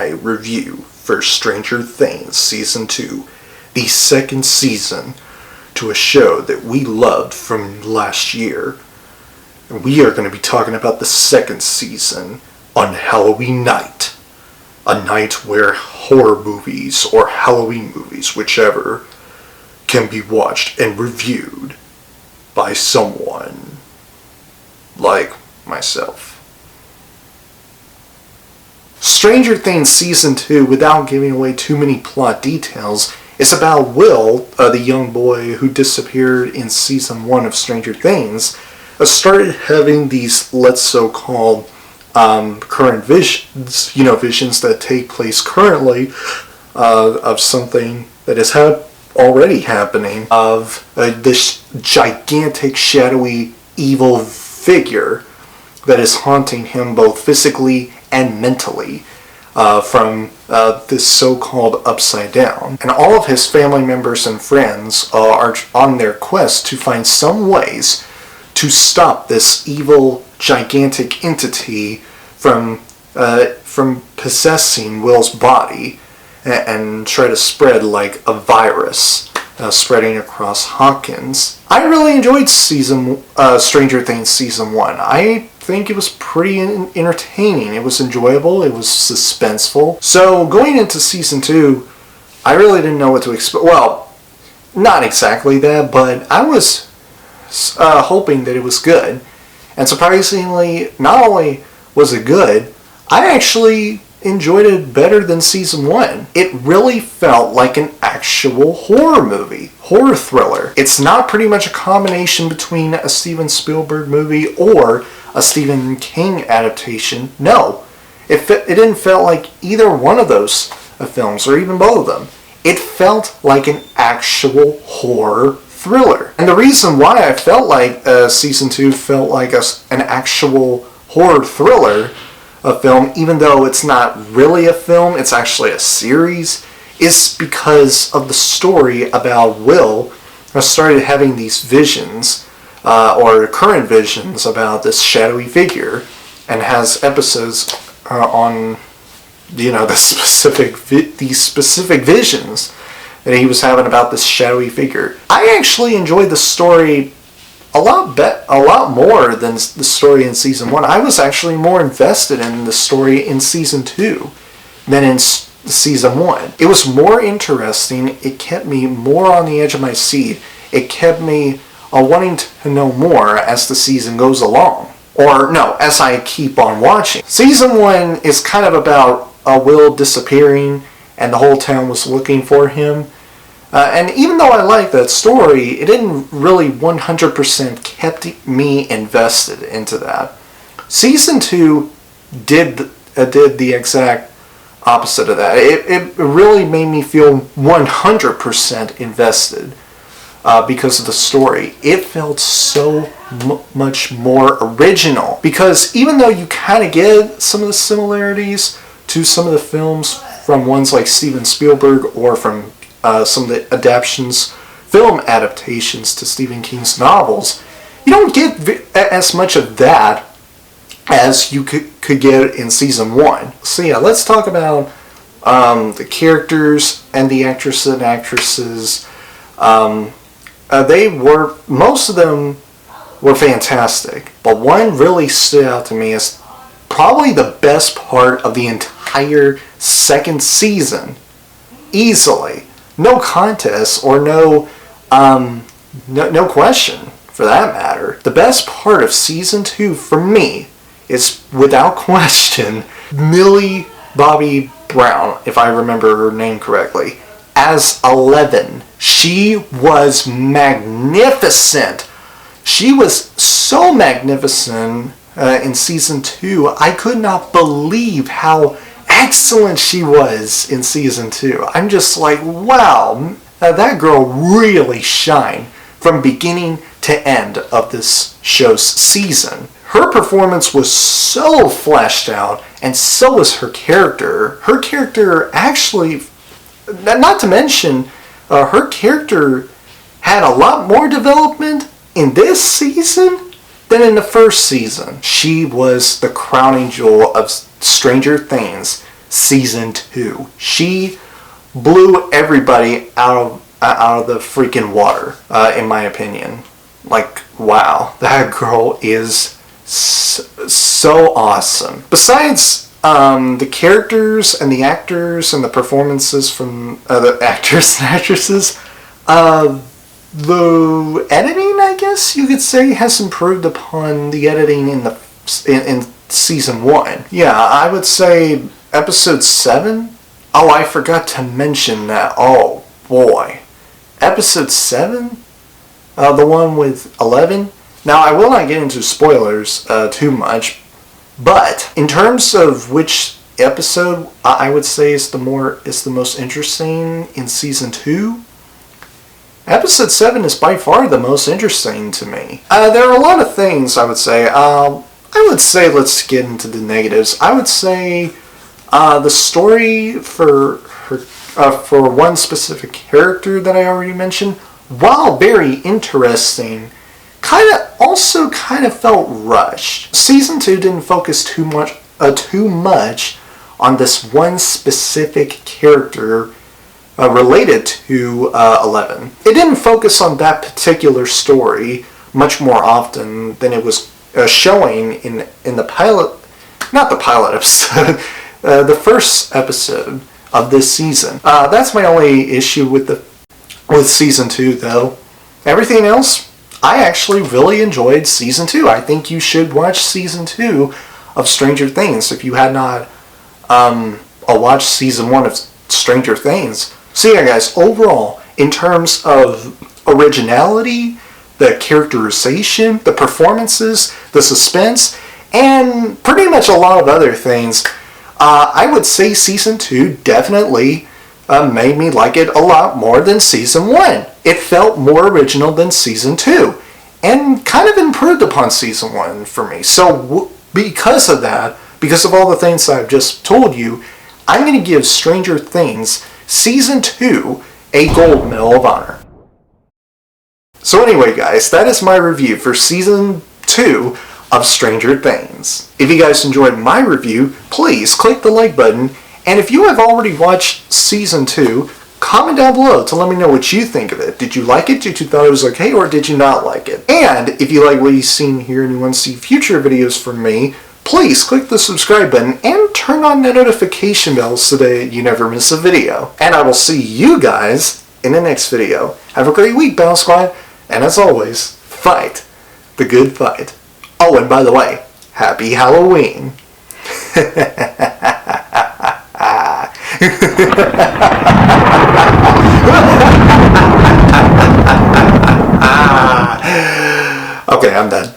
my review for Stranger Things Season 2, the second season to a show that we loved from last year. And we are going to be talking about the second season on Halloween night. A night where horror movies or Halloween movies, whichever, can be watched and reviewed by someone like myself. Stranger Things Season 2, without giving away too many plot details, is about Will, the young boy who disappeared in Season 1 of Stranger Things, started having these, let's so-called, current visions, visions that take place currently of something that is already happening, of this gigantic, shadowy, evil figure that is haunting him both physically and mentally from this so-called Upside Down. And all of his family members and friends are on their quest to find some ways to stop this evil, gigantic entity from possessing Will's body and try to spread like a virus spreading across Hawkins. I really enjoyed Stranger Things Season 1. I think it was pretty entertaining. It was enjoyable. It was suspenseful. So going into Season 2, I really didn't know what to expect. Well, not exactly that, but I was hoping that it was good. And surprisingly, not only was it good, I actually enjoyed it better than Season 1. It really felt like an actual horror movie, horror thriller. It's not pretty much a combination between a Steven Spielberg movie or a Stephen King adaptation. No, it didn't feel like either one of those films, or even both of them. It felt like an actual horror thriller. And the reason why I felt like Season 2 felt like an actual horror thriller, a film, even though it's not really a film, it's actually a series, is because of the story about Will who started having these visions, or current visions about this shadowy figure, and has episodes on, these specific visions that he was having about this shadowy figure. I actually enjoyed the story a lot more than the story in Season 1. I was actually more invested in the story in Season 2 than in Season 1. It was more interesting. It kept me more on the edge of my seat. It kept me wanting to know more as the season goes along. Or, no, as I keep on watching. Season 1 is kind of about Will disappearing and the whole town was looking for him. And even though I liked that story, it didn't really 100% kept me invested into that. Season 2 did the exact opposite of that. It really made me feel 100% invested because of the story. It felt so much more original. Because even though you kind of get some of the similarities to some of the films from ones like Steven Spielberg or from some of the film adaptations to Stephen King's novels, you don't get as much of that as you could get in Season 1. So yeah, let's talk about the characters and the actresses and actresses. Most of them were fantastic, but one really stood out to me as probably the best part of the entire second season. Easily. No contest, or no question, for that matter. The best part of Season 2, for me, is, without question, Millie Bobby Brown, if I remember her name correctly, as 11. She was magnificent. She was so magnificent in Season 2, I could not believe how excellent she was in Season 2. I'm just like, wow, that girl really shined from beginning to end of this show's season. Her performance was so fleshed out, and so was her character. Her character actually, not to mention, her character had a lot more development in this season than in the first season. She was the crowning jewel of Stranger Things Season 2. She blew everybody out of the freaking water, in my opinion. Like, wow, that girl is so awesome. Besides the characters and the actors and the performances from the actors and actresses, the editing, I guess you could say, has improved upon the editing in season 1. Yeah, I would say episode 7. Oh, I forgot to mention that. Oh boy, episode 7, the one with 11. Now, I will not get into spoilers too much, but in terms of which episode I would say is the most interesting in season 2, episode 7 is by far the most interesting to me. There are a lot of things I would say. Let's get into the negatives. I would say the story for one specific character that I already mentioned, while very interesting, kind of felt rushed. Season 2 didn't focus too much on this one specific character related to 11. It didn't focus on that particular story much more often than it was showing in the pilot, not the pilot episode, the first episode of this season. That's my only issue with season 2, though. Everything else, I actually really enjoyed season 2. I think you should watch season 2 of Stranger Things if you had not watched season 1 of Stranger Things. So yeah, guys, overall, in terms of originality, the characterization, the performances, the suspense, and pretty much a lot of other things, I would say season 2 definitely made me like it a lot more than season 1. It felt more original than season 2, and kind of improved upon season 1 for me. So because of that, because of all the things I've just told you, I'm going to give Stranger Things season 2 a gold medal of honor. So anyway, guys, that is my review for season 2 of Stranger Things. If you guys enjoyed my review, please click the like button, and if you have already watched season 2, comment down below to let me know what you think of it. Did you like it? Did you thought it was okay, or did you not like it? And if you like what you've seen here and you want to see future videos from me, please click the subscribe button and turn on the notification bell so that you never miss a video. And I will see you guys in the next video. Have a great week, Battle Squad, and as always, fight the good fight. Oh, and by the way, happy Halloween. Okay, I'm done.